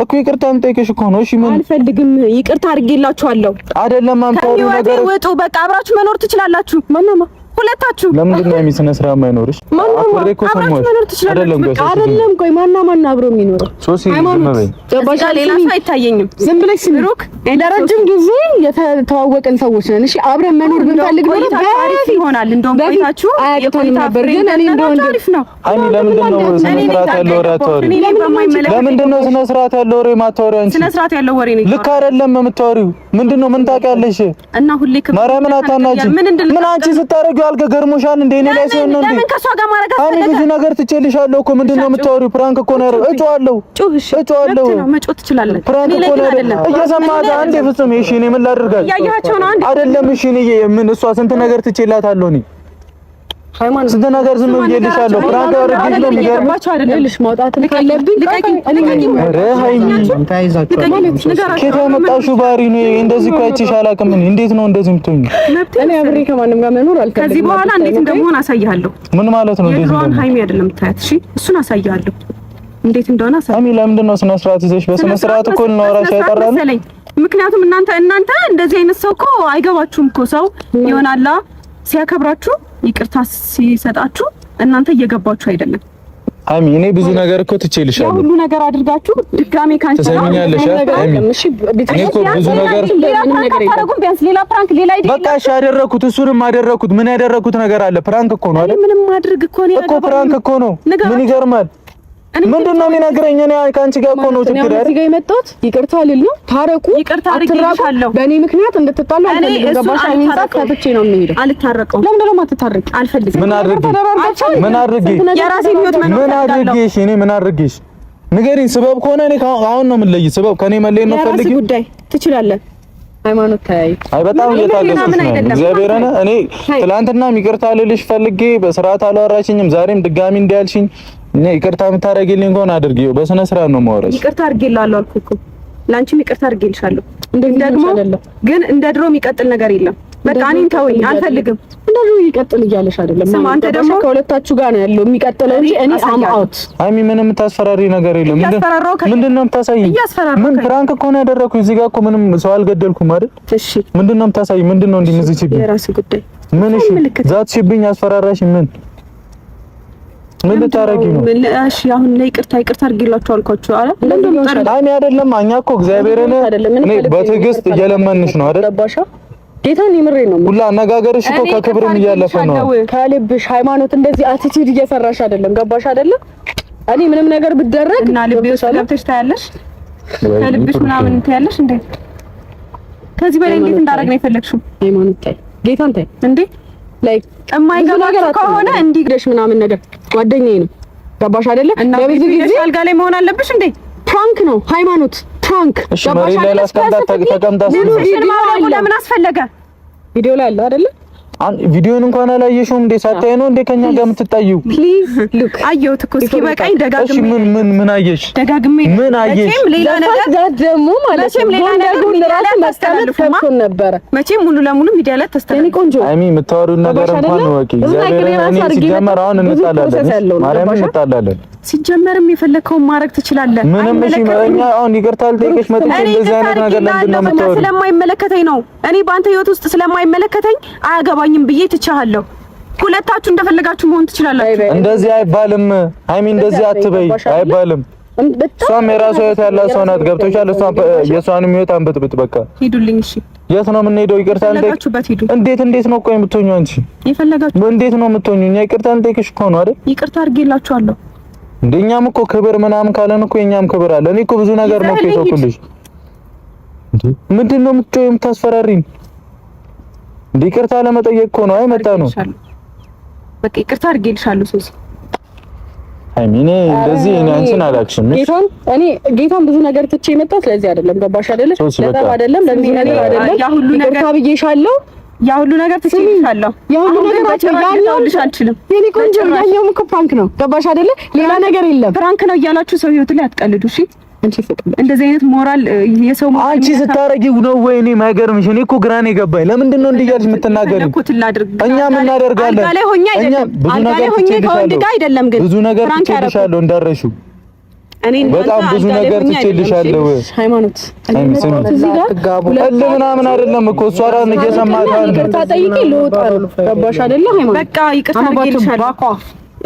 እኮ ይቅርታ የምጠይቅሽ እኮ ነው። እሺ ምን አልፈልግም። ይቅርታ አድርጌላችኋለሁ አይደለም። አምጣው ነገር ወጡ። በቃ አብራችሁ መኖር ትችላላችሁ። ማናማ ሁለታችሁ ለምንድን ነው የሚስነ ስራ የማይኖርሽ? አብሬ እኮ ሰሞኑን አይደለም። ቆይ ማና አብሮ የሚኖረው ሶሲ ዝም በይ። ገባሽ? ሌላ ሰው አይታየኝም። ዝም ብለሽ ስሩክ ለረጅም ጊዜ የተዋወቅን ሰዎች ነን። እሺ አብረን መኖር ብንፈልግ ነው ታሪፍ ይሆናል። እንደውም ቆይታችሁ የቆይታ ነበር ግን እኔ እንደውም ታሪፍ ነው። አይ ለምንድን ነው ስነ ስርዓት ያለው ወሬ አታወሪ? ለምንድን ነው ስነ ስርዓት ያለው ወሬ ማታወሪው? አንቺ ስነ ስርዓት ያለው ወሬ ነው። ልክ አይደለም የምታወሪው። ምንድን ነው ምን ታውቂያለሽ? እና ሁሌ ማርያምን አታናጂ። ምን አንቺ ስታረጊው አልገ ገርሞሻል እንዴ? እኔ ላይ ሲሆን ነው እንዴ? ለምን ከሷ ጋር ማረጋ ፈለገ? አይ ብዙ ነገር ትችልሻለሁ እኮ ምንድን ነው የምታወሪው? ፕራንክ እኮ ነው። እጮሃለሁ መጮት ትችላለህ። ፕራንክ እኮ ነው እየሰማህ አንዴ ፍጹም። እሺ እኔ ምን ላድርጋለሁ? ያያቸው ነው አንዴ አይደለም። እሺ እኔ ምን እሷ ስንት ነገር ትችላታለሁ እኔ ሃይማኖት ስንት ነገር ዝም ብዬልሻለሁ። ፕራንክ አድርጌሽ ነው የሚገርምሽ አይደለሽ? ማውጣት ካለብኝ ከየት ያመጣሽው ባህሪ ነው እንደዚህ? እኮ አይቼሽ አላውቅም። እንዴት ነው እንደዚህ የምትሆኚ? እኔ አብሬ ከማንም ጋር መኖር አልፈልግም። ከዚህ በኋላ እንዴት እንደሆነ አሳይሃለሁ። ምን ማለት ነው? እንዴት እንደሆነ ሃይሚ አይደለም ታያት። እሺ እሱን አሳይሃለሁ እንዴት እንደሆነ አሳይ። ሃይሚ ለምንድን ነው ስነ ስርዓት ይዘሽ በስነ ስርዓት እኮ ልናወራሽ አይጠራም? ምክንያቱም እናንተ እንደዚህ አይነት ሰው እኮ አይገባችሁም እኮ ሰው ይሆናላ ሲያከብራችሁ ይቅርታ ሲሰጣችሁ እናንተ እየገባችሁ አይደለም። ሃይሚ እኔ ብዙ ነገር እኮ ትቼልሻለሁ። ሁሉ ነገር አድርጋችሁ ድጋሜ ካንቺ ተሰሚኛለሽ። ሃይሚ እኔ እኮ ብዙ ነገር ሌላ ፕራንክ ሌላ አይዲ በቃ እሺ አደረኩት። እሱንም አደረኩት። ምን ያደረኩት ነገር አለ? ፕራንክ እኮ ነው አይደል? ምንም ማድረግ እኮ ነው እኮ ፕራንክ እኮ ነው። ምን ይገርማል? ምንድን ነው የሚነግረኝ? እኔ ከአንቺ ጋር እኮ ነው ችግር አይደል? እዚህ ጋር የመጣሁት ይቅርታ ልል ነው። ታረቁ፣ ይቅርታ አድርጌልሻለሁ። በእኔ ምክንያት እንድትጣሉ አልፈልግም። ገባሽ? አይንሳ ከፍቼ ነው የምሄደው። አልታረቀው። ለምን ደግሞ አትታረቂ? አልፈልግም። ምን አድርጌ የራሴ ህይወት መኖር ምን አድርጌሽ? እኔ ምን አድርጌሽ? ንገሪኝ። ስበብ ከሆነ እኔ አሁን ነው የምንለይ። ስበብ ከኔ መለየት ነው ፈልጊ። የራሴ ጉዳይ ትችላለህ። ሃይማኖት ታይ አይ በጣም እየታገስኩሽ ነው። እግዚአብሔርን እኔ ትላንትና ይቅርታ ልልሽ ፈልጌ በስርዓት አላወራችኝም። ዛሬም ድጋሚ እንዳልሽኝ እኔ ይቅርታ የምታረጊልኝ ከሆነ አድርጊው። በስነ ስርዓት ነው የማወራሽ። ይቅርታ አድርጌልሃለሁ አልኩህ እኮ ላንቺም ይቅርታ አድርጌልሻለሁ። እንደዚህ ደግሞ ግን እንደ ድሮ የሚቀጥል ነገር የለም። በቃ እኔን ተወኝ፣ አልፈልግም። እንደ ድሮ ይቀጥል እያለሽ አይደለም። ስማ አንተ ደግሞ ከሁለታችሁ ጋር ነው ያለው የሚቀጥለው እንጂ እኔ አም አውት። ሃይሚ ምንም የምታስፈራሪ ነገር የለም። ምንድን ነው የምታሳይኝ? ምን ፕራንክ እኮ ነው ያደረኩኝ። እዚህ ጋር እኮ ምንም ሰው አልገደልኩም አይደል? እሺ ምንድን ነው የምታሳይኝ? ምንድን ነው እንደምትዝችብኝ? የራስህ ጉዳይ። ምን እሺ ዛትሽብኝ፣ አስፈራራሽኝ። ምን ልታረጊ ነው? እሺ አሁን ላይ ይቅርታ አድርጌላችሁ አልኳችሁ አይደል? እኔ አይደለም እኛ እኮ እግዚአብሔርን እኔ በትዕግስት እየለመንሽ ነው አይደል? ጌታን ይምሬ ነው ሁላ አነጋገርሽ እኮ ከክብርም እያለፈ ነው። ከልብሽ ሃይማኖት እንደዚህ አቲቲዩድ እየሰራሽ አይደለም። ገባሽ አይደለም? እኔ ምንም ነገር ብደረግ እና ልብሽ ውስጥ ገብተሽ ታያለሽ። ከልብሽ ምናምን ታያለሽ እንዴ? ከዚህ በላይ እንዴት እንዳደረግ ነው የፈለግሽው? ሃይማኖት ታይ ጌታን ታይ እንዴ ላይ የማይገባሽ ከሆነ እንዲግደሽ ምናምን ነገር ጓደኛዬ ነው። ገባሽ አይደለ? ለብዙ ጊዜ አልጋ ላይ መሆን አለብሽ እንዴ? ፕራንክ ነው ሃይማኖት ፕራንክ። ገባሽ አይደለ? ለምን አስፈለገ? ቪዲዮ ላይ አለ አይደለ? ቪዲዮን እንኳን አላየሽውም እንዴ? ሳታይ ነው እንዴ ከኛ ጋር የምትጣዩ? ፕሊዝ ሉክ አየሁት እኮ እስኪ በቃኝ። ደጋግሜ ምን አየሽ? ደጋግሜ ምን አየሽ? መቼም ሌላ ነገር ደግሞ ማለት ነው ሌላ ነገር ለራስ ማስተላለፍ ነበር። መቼም ሙሉ ለሙሉ ሚዲያ ላይ ተስተላልፍ። ቆንጆ አይሚ የምታወሪው ነገር እንኳን ወቂ እግዚአብሔር ሲጀመር አሁን እንጣላለን፣ ማርያም እንጣላለን። ሲጀመርም የፈለከውን ማድረግ ትችላለህ። ምንም እሺ ማረኛ አሁን ይቅርታ ልጠይቅሽ መጥቼ እንደዚህ አይነት ነገር ለምንድን ነው የምታወሪው? ስለማይመለከተኝ ነው። እኔ በአንተ ህይወት ውስጥ ስለማይመለከተኝ አያገባኝም ብዬ ትቻለሁ። ሁለታችሁ እንደፈለጋችሁ መሆን ትችላላችሁ። እንደዚህ አይባልም ሃይሚ፣ እንደዚህ አትበይ፣ አይባልም። እሷም የራሷ ህይወት ያላት ሰው ናት። ገብቶሻል? እሷም የሷንም ህይወት አንበጥብጥ። በቃ ሂዱልኝ። እሺ የት ነው የምንሄደው? ይቅርታ ልጠይቅሽ። እንዴት ነው ቆይ የምትሆኚው አንቺ? የፈለጋችሁ እንዴት ነው የምትሆኚው? እኛ ይቅርታ ልጠይቅሽ እኮ ነው አይደል? ይቅርታ አድርጌላችኋለሁ። እንደኛም እኮ ክብር ምናምን ካለን እኮ የኛም ክብር አለ። እኔ እኮ ብዙ ነገር ነው እኮ የተውኩልሽ። ምንድን ነው የምታስፈራሪኝ? ይቅርታ ለመጠየቅ እኮ ነው አይመጣ ነው። በቃ ይቅርታ አድርጌልሻለሁ ሶሲ። አይ ሚኔ እንደዚህ እኔ አንቺን አላክሽም። ጌታን ብዙ ነገር ትቼ የመጣሁት ስለዚህ አይደለም። ገባሽ አይደለም? ለታብ አይደለም፣ ለዚህ ነገር አይደለም። ያ ሁሉ ነገር ብዬሻለሁ። ያ ሁሉ ነገር ትችይሻለሁ። ያ ሁሉ ነገር አትችልሽ አልችልም። የኔ ቆንጆ ያኛውም እኮ ፕራንክ ነው። ገባሽ አይደለ? ሌላ ነገር የለም። ፕራንክ ነው እያላችሁ ሰው ህይወት ላይ አትቀልዱ እሺ። አንቺ ፍቅር እንደዚህ አይነት ሞራል የሰው አንቺ ስታረጊው ነው ወይ? እኔ ማይገርምሽ እኔ እኮ ግራኔ ገባኝ። ለምንድን ነው እንዲያልሽ የምትናገሪው? እኛ ምን እናደርጋለን? አልጋ ላይ ሆኜ አይደለም፣ አልጋ ላይ ሆኜ ከወንድ ጋር አይደለም። ግን ብዙ ነገር ትችልሻለሁ እንዳረሽው በጣም ብዙ ነገር ትችልሻለሁ። ሃይማኖት እዚህ ጋር ምናምን አይደለም እኮ እሷ ራን እየሰማት ነው። ይቅርታ ጠይቄ ልወጣ ነው። ገባሽ አይደለ? ሃይማኖት በቃ ይቅርታ አድርጌልሻለሁ።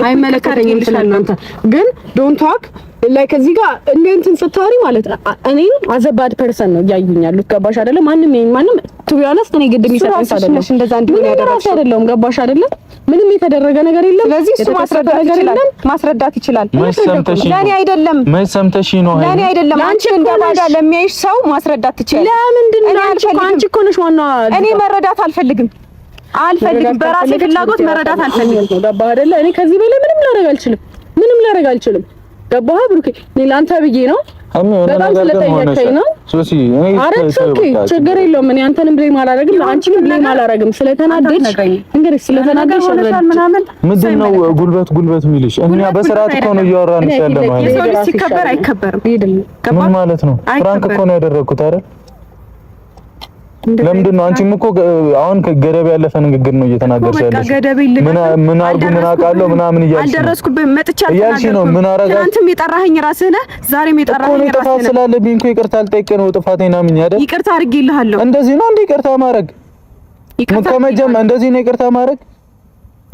አይመለከተኝም ስለናንተ ግን ዶንት ታክ ላይክ እዚህ ጋር እንትን ስታወሪ ማለት እኔ አዘባድ ፐርሰን ነው እያዩኝ ያሉት። ገባሽ አይደለ? ማንም ቱ ቢ ሆነስት እኔ ግድ የሚሰጥሽ አይደለም። እንደዛ እንዲሆን ያደረግሽ አይደለም። ገባሽ አይደለ? ምንም የተደረገ ነገር የለም። ስለዚህ እሱ ማስረዳት ይችላል። ለኔ አይደለም መሰምተሽ ነው ለኔ አይደለም። አንቺ እንደባዳ ለሚያይሽ ሰው ማስረዳት ትችያለሽ። ለምንድን ነው አንቺ እኮ ነሽ ዋና። እኔ መረዳት አልፈልግም። በራሴ ፍላጎት መረዳት አልፈልግም። ገባህ አይደለ? እኔ ከዚህ በላይ ምንም ላደርግ አልችልም። ገባህ ብሩኬ? እኔ ላንተ ብዬ ነው በጣም ስለጠየቀኝ ነው። ሶሲ ችግር የለውም። እኔ አንተንም ብሌም አላደርግም፣ አንቺንም ብሌም አላደርግም። ስለተናደድሽ እንግዲህ ስለተናደድሽ ምንድን ነው ጉልበት የሚልሽ? እኛ በስርዓት እኮ ነው እያወራንሽ ያለው ማለት ነው። የሰው ልጅ ሲከበር አይከበርም። ምን ማለት ነው? ፍራንክ እኮ ነው ያደረኩት አይደል? ለምንድን ነው አንቺም እኮ አሁን ከገደብ ያለፈ ንግግር ነው እየተናገርሽ ያለሽ? ምን አርጉ ምን አውቃለሁ ምናምን እያልሽ አልደረስኩብኝ መጥቻለሁ ነው። ምን አረጋ አንተም የጠራኸኝ ራስህ ነህ፣ ዛሬም የጠራኸኝ ራስህ ነህ። ጥፋት ስላለብኝ እኮ ይቅርታ አልጠይቅ ነው ጥፋቴን አምኜ አይደል? ይቅርታ አድርጌልሃለሁ። እንደዚህ ነው እንዴ ይቅርታ ማድረግ? ከመጀመሪያ እንደዚህ ነው ይቅርታ ማድረግ?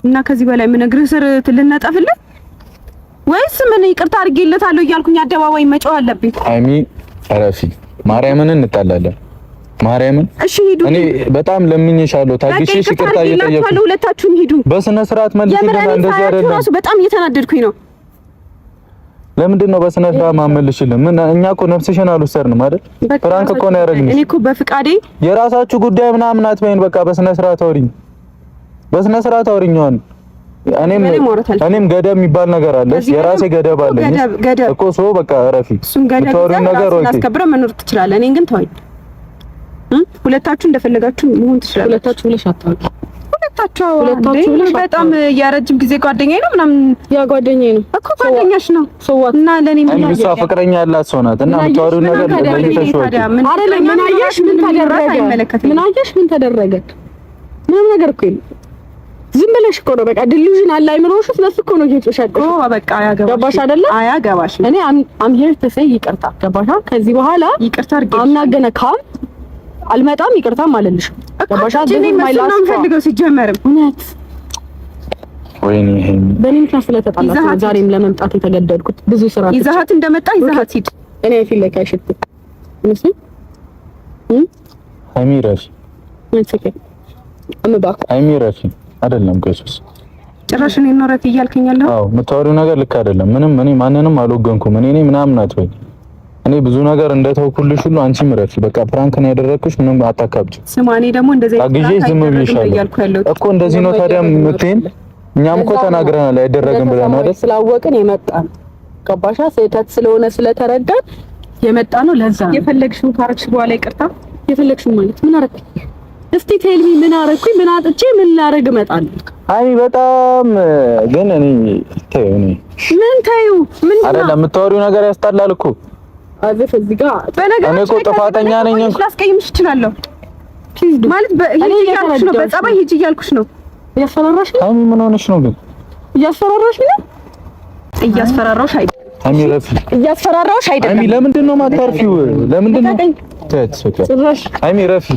እና ከዚህ በላይ ምን እግርህ ስር ልነጠፍልህ ወይስ ምን ይቅርታ አድርጌለታለሁ እያልኩኝ አደባባይ መጫው አለብኝ? አይሚ አረፊ ማርያምን እንጣላለን ማርያምን። እሺ ሂዱ። እኔ በጣም ለምኜሻለሁ፣ ታግሼሽ ይቅርታ እየጠየቅኩ ነው። ሁለታችሁም ሂዱ በስነ ስርዓት መልሽልኝ። እንደዚህ አይደለም። ራሱ በጣም እየተናደድኩኝ ነው። ለምንድን ነው በስነ ስርዓት ማመልሽልኝ? ምን እኛ እኮ ነፍስሽን አልወሰድንም አይደል? ፍራንክ እኮ ነው ያደረግንሽ። እኔ እኮ በፍቃዴ የራሳችሁ ጉዳይ ምናምን አትበይን። በቃ በስነ ስርዓት አውሪኝ፣ በስነ ስርዓት አውሪኝ። እኔም ገደብ የሚባል ነገር አለ፣ የራሴ ገደብ አለኝ እኮ። ሰው በቃ ረፊ የምታወሪው ነገር ወይ አስከብረን መኖር ትችላለህ። እኔን ግን ተወኝ። ሁለታችሁ እንደፈለጋችሁ መሆን ትችላላችሁ። ሁለታችሁ ብለሽ አታውቂ። ሁለታችሁ ብለሽ በጣም የረጅም ጊዜ ጓደኛዬ ነው ምናምን። ያ ጓደኛዬ ነው እኮ ጓደኛሽ ነው እና ለኔ ምን ያለው እሷ ፍቅረኛ ያላት ሰው ናት እና የምታወሪው ነገር ለይተሽ ወይ አይደለም። ምን አየሽ? ምን ተደረገ? ምን አየሽ? ምን ተደረገ? ምንም ነገር እኮ የለም። ዝም ብለሽ እኮ ነው በቃ ዲሉዥን አለ አይምሮሽ። ስለዚህ እኮ ነው እየጮሻለሽ። በቃ አያገባሽ። ገባሽ አይደለ? አያገባሽ። እኔ አም ሄር ቱ ሴይ ይቅርታ። ገባሽ? ከዚህ በኋላ ይቅርታ አድርጌ አምናገነካም አልመጣም፣ ይቅርታም አልልሽም። ገባሽ? እኔ መስሎኝ ነው የምፈልገው ሲጀመርም እውነት ወይኔ ይሄን በእኔ ምክንያት ስለተጣላችሁ ዛሬም ለመምጣት የተገደድኩት። ብዙ ስራ ይዛሃት እንደመጣ ይዛሃት ሂድ። እኔ ፊል ላይ ካይሽት እሺ አሚራሽ እንስከ አምባክ አሚራሽ አይደለም ከሱስ ጭራሽ እኔ ነው ረፊ እያልከኝ ያለው? አዎ የምታወሪው ነገር ልክ አይደለም። እኔ ማንንም አልወገንኩም። እኔ ምናምን አትበይ። እኔ ብዙ ነገር እንደተውኩልሽ ሁሉ አንቺም ረፊ በቃ ፕራንክ ነው ያደረኩሽ። ምንም አታካብጂ። ስማ እኔ ደግሞ እንደዚህ አይደለም እኮ እንደዚህ ነው ታዲያ የምትይን? እኛም እኮ ተናግረናል አይደረግም ብለን አይደል? ስላወቅን የመጣን ገባሻ? ስህተት ስለሆነ ስለተረዳን የመጣ ነው። ለዛ የፈለግሽውን ካረግሽ በኋላ ይቅርታ የፈለግሽውን ማለት ምን አረክ? እስቲ ቴልሚ ምን አረኩኝ? ምን አጥቼ ምን ላረግ እመጣለሁ? አይ በጣም ግን እኔ ምን ታዩ ምን አይደለም የምታወሪው ነገር ያስጠላል እኮ አዘፍ እዚህ ጋር እኔ እኮ ጥፋተኛ ነኝ እንኳን ላስቀይምሽ እችላለሁ ማለት በሂጂ እያልኩሽ ነው። በጸባይ ሂጂ እያልኩሽ ነው። እያስፈራራሽ ነው። አይ ምን ሆነሽ ነው ግን? እያስፈራራሽ ነው። እያስፈራራሽ አይደለም አሚ ረፊ እያስፈራራሽ አይደለም አሚ። ለምንድን ነው ማታርፊው? ለምንድን ነው ጭራሽ አሚ ረፊ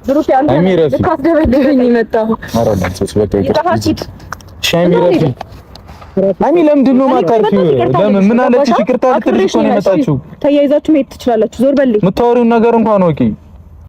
ድሩክ ያለ ካስደረደኝ ይመጣው አረዳን ሰስ በቃ ይጣፋጭ ሻሚ ረፊ አሚ ለምንድን ነው ማታርፊው? ለምን ምን አለች? ይቅርታ ልትልሽ ነው የመጣችው። ተያይዛችሁ መሄድ ትችላላችሁ። ዞር በልኝ። የምታወሪውን ነገር እንኳን ወቂ